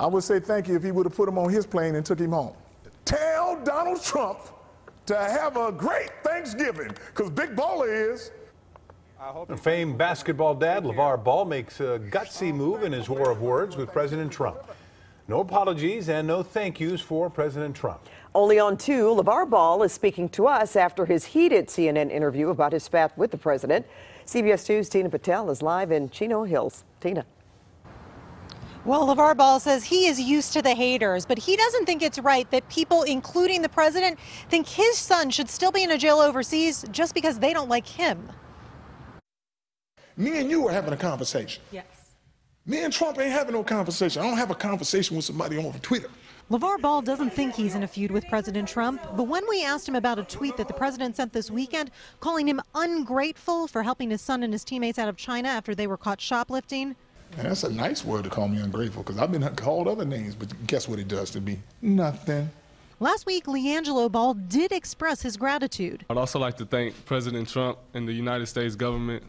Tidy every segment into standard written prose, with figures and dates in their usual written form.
I would say thank you if he would have put him on his plane and took him home. Tell Donald Trump to have a great Thanksgiving, because Big Baller is. Famed basketball dad LaVar Ball makes a gutsy move in his war of words with President Trump. No apologies and no thank yous for President Trump. Only on 2, LaVar Ball is speaking to us after his heated CNN interview about his spat with the president. CBS 2's Tina Patel is live in Chino Hills. Tina. Well, LaVar Ball says he is used to the haters, but he doesn't think it's right that people, including the president, think his son should still be in a jail overseas just because they don't like him. Me and you are having a conversation. Yes. Me and Trump ain't having no conversation. I don't have a conversation with somebody over Twitter. LaVar Ball doesn't think he's in a feud with President Trump, but when we asked him about a tweet that the president sent this weekend, calling him ungrateful for helping his son and his teammates out of China after they were caught shoplifting. And that's a nice word to call me ungrateful, because I've been called other names, but guess what it does to me? Nothing. Last week, LaVar Ball did express his gratitude. I'd also like to thank President Trump and the United States government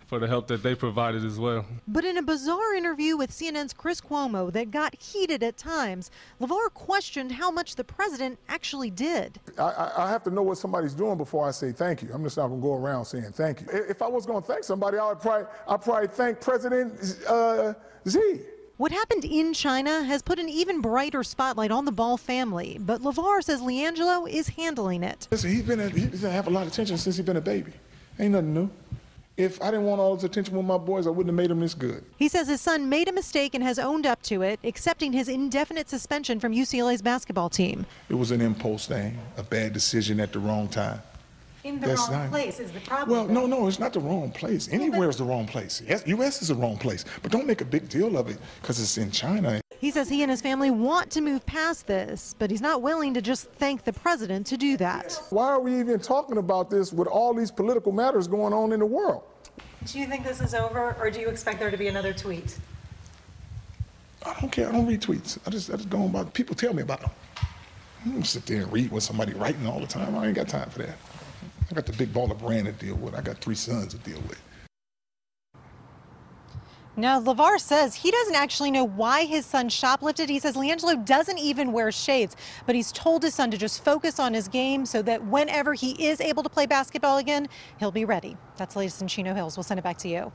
for the help that they provided as well. But in a bizarre interview with CNN's Chris Cuomo that got heated at times, LaVar questioned how much the president actually did. I have to know what somebody's doing before I say thank you. I'm just not going to go around saying thank you. If I was going to thank somebody, I'd probably thank President Xi. What happened in China has put an even brighter spotlight on the Ball family, but LaVar says LaAngelo is handling it. Listen, he's been have a lot of attention since he's been a baby. Ain't nothing new. If I didn't want all this attention with my boys, I wouldn't have made them this good. He says his son made a mistake and has owned up to it, accepting his indefinite suspension from UCLA's basketball team. It was an impulse thing, a bad decision at the wrong time. In the wrong place is the problem. Well, no, it's not the wrong place. Anywhere is the wrong place. Yes, U.S. is the wrong place, but don't make a big deal of it because it's in China. He says he and his family want to move past this, but he's not willing to just thank the president to do that. Why are we even talking about this with all these political matters going on in the world? Do you think this is over, or do you expect there to be another tweet? I don't care. I don't read tweets. I just go on about. People tell me about them. I don't sit there and read what somebody writing all the time. I ain't got time for that. I got the big baller brand to deal with. I got 3 sons to deal with. Now, LaVar says he doesn't actually know why his son shoplifted. He says LaAngelo doesn't even wear shades, but he's told his son to just focus on his game so that whenever he is able to play basketball again, he'll be ready. That's the latest in Chino Hills. We'll send it back to you.